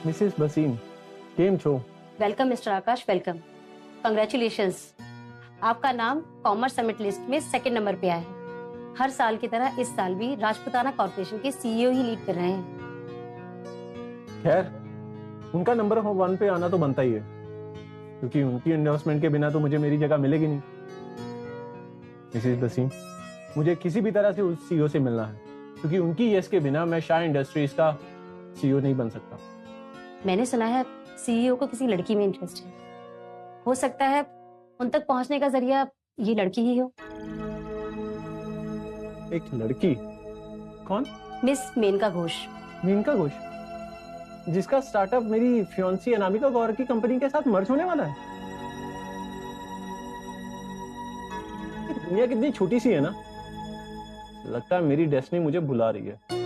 Mrs बसीन, केम छो? Welcome mister आकाश, welcome. Congratulations, आपका नाम कॉमर्स समिट लिस्ट में 2nd नंबर पे आया है। हर साल की तरह इस साल भी राजपुताना कॉर्पोरेशन के सीईओ ही लीड कर रहे हैं। खैर, उनका नंबर 1 पे आना तो बनता ही है, क्योंकि उनकी एंडोर्समेंट के बिना तो मुझे मेरी जगह मिलेगी नहीं। मिसेस बसीन, मुझे किसी भी तरह से उस सीईओ से मिलना है, क्योंकि उनकी यस के बिना मैं शाह इंडस्ट्रीज का सीईओ नहीं बन सकता। मैंने सुना है सीईओ को किसी लड़की में इंटरेस्ट है। हो सकता है उन तक पहुंचने का जरिया ये लड़की ही हो। एक लड़की? कौन? मिस मेनका घोष। मेनका घोष, जिसका स्टार्टअप मेरी फियांसी अनामिका गौर की कंपनी के साथ मर्ज होने वाला है। दुनिया कितनी छोटी सी है ना, लगता है मेरी डेस्टिनी मुझे बुला रही है।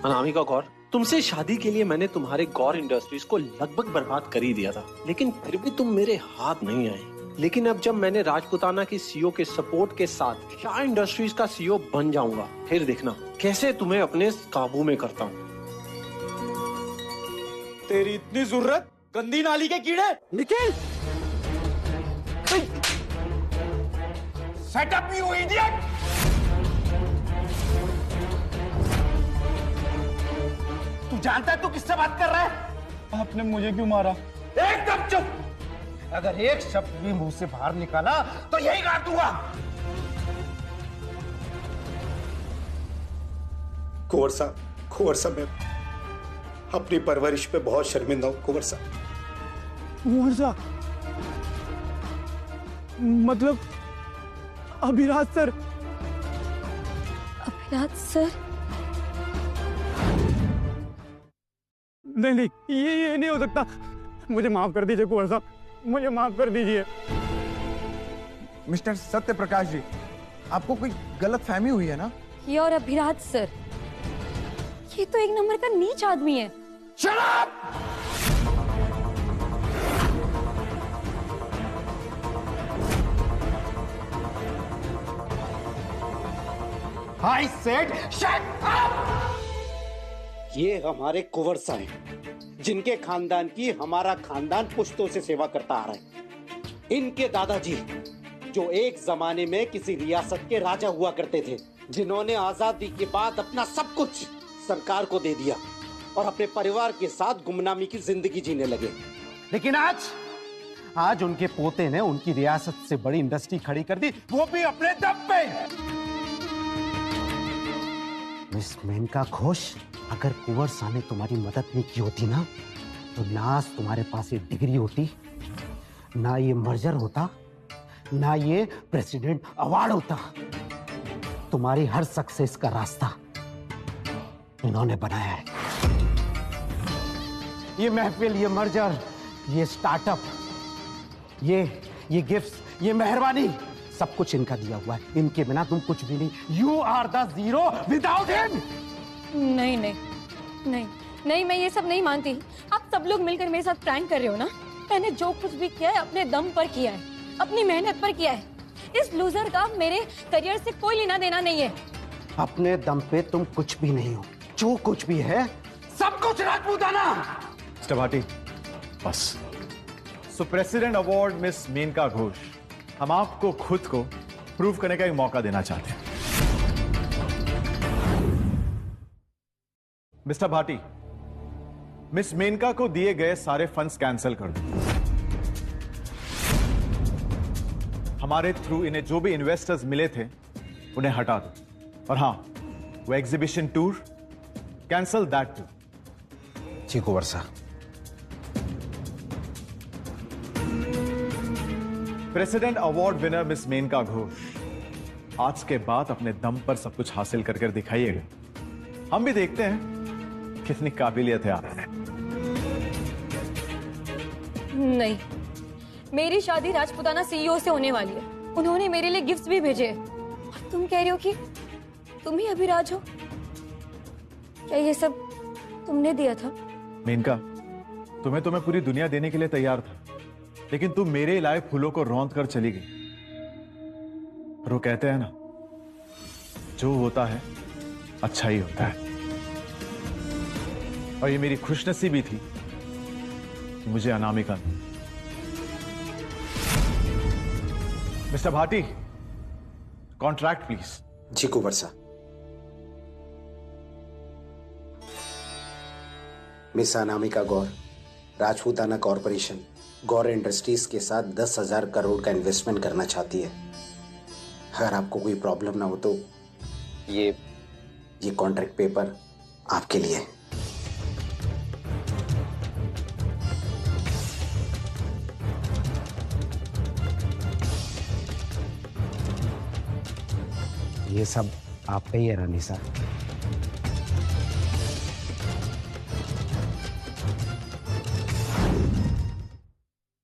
अनामिका गौर, तुमसे शादी के लिए मैंने तुम्हारे गौर इंडस्ट्रीज को लगभग बर्बाद कर ही दिया था, लेकिन फिर भी तुम मेरे हाथ नहीं आए। लेकिन अब जब मैंने राजपुताना की सीईओ के सपोर्ट के साथ शाह इंडस्ट्रीज का सीईओ बन जाऊंगा, फिर देखना कैसे तुम्हें अपने काबू में करता हूँ। तेरी इतनी जरूरत गंदी नाली के कीड़े। निखिल! Shut up you idiot! तू जानता है तू किससे बात कर रहा है? आपने मुझे क्यों मारा? एकदम चुप! अगर एक शब्द भी मुंह से बाहर निकाला तो यही काट दूंगा। कुंवर साहब, मैं अपनी परवरिश पे बहुत शर्मिंदा हूं कुंवर साहब। कुंवर साहब मतलब अभिराज सर? अभिराज सर? नहीं, ये नहीं हो सकता। मुझे माफ कर दीजिए कुंवर साहब, मुझे माफ कर दीजिए। मिस्टर सत्य प्रकाश जी, आपको कोई गलत फहमी हुई है ना? ये और अभिराज सर, ये तो एक नंबर का नीच आदमी है। Shut up! I said shut up! ये हमारे कुंवर साहब हैं, जिनके खानदान की हमारा खानदान पुश्तों से सेवा करता आ रहा है। इनके दादाजी, जो एक जमाने में किसी रियासत के राजा हुआ करते थे, जिन्होंने आजादी के बाद अपना सब कुछ सरकार को दे दिया और अपने परिवार के साथ गुमनामी की जिंदगी जीने लगे। लेकिन आज उनके पोते ने उनकी रियासत से बड़ी इंडस्ट्री खड़ी कर दी, वो भी अपने दम पे। मिस मेनका घोष, अगर कुंवर साह ने तुम्हारी मदद नहीं की होती ना, तो ना आज तुम्हारे पास ये डिग्री होती, ना ये मर्जर होता, ना ये प्रेसिडेंट अवार्ड होता। तुम्हारी हर सक्सेस का रास्ता इन्होंने बनाया है। ये महफिल, ये मर्जर, ये स्टार्टअप, ये गिफ्ट्स, ये मेहरबानी, सब कुछ इनका दिया हुआ है। इनके बिना तुम कुछ भी नहीं। You are the zero without him. नहीं नहीं नहीं नहीं, मैं ये सब नहीं मानती। आप सब लोग मिलकर मेरे साथ प्रैंक कर रहे हो ना। मैंने जो कुछ भी किया है अपने दम पर किया है, अपनी मेहनत पर किया है। इस लूजर का मेरे करियर से कोई लेना देना नहीं है। अपने दम पे तुम कुछ भी नहीं हो। जो कुछ भी है सब कुछ राजपूताना। मिस्टर भाटी, बस। So president award miss Menaka Ghosh, हम आपको खुद को प्रूव करने का एक मौका देना चाहते हैं। मिस्टर भाटी, मिस मेनका को दिए गए सारे फंड्स कैंसिल कर दो। हमारे थ्रू इन्हें जो भी इन्वेस्टर्स मिले थे उन्हें हटा दो। और हां, वो exhibition tour cancel that too. जी कुंवर साहब। President award winner miss Menaka Ghosh, आज के बाद अपने दम पर सब कुछ हासिल कर दिखाइएगा। हम भी देखते हैं कितनी काबिलियत है आप। नहीं, मेरी शादी राजपुताना सीईओ से होने वाली है। उन्होंने मेरे लिए गिफ्ट्स भी भेजे हैं। और तुम कह रहे हो कि तुम ही अभिराज हो? क्या ये सब तुमने दिया था? मेनका, तुम्हें तो मैं पूरी दुनिया देने के लिए तैयार था, लेकिन तुम मेरे लाए फूलों को रौंद कर चली गई। और वो कहते हैं ना, जो होता है अच्छा ही होता है। और ये मेरी खुशनसीबी थी कि मुझे अनामिका मिली। Mister Bhati, contract please. जी कुंवर साहब। Miss Anamika Gaur Rajputana corporation Gaur industries के साथ 10,000 करोड़ का इन्वेस्टमेंट करना चाहती है। अगर आपको कोई प्रॉब्लम ना हो तो ये कॉन्ट्रैक्ट पेपर आपके लिए है। ये सब आप पे ही है रानी साहब।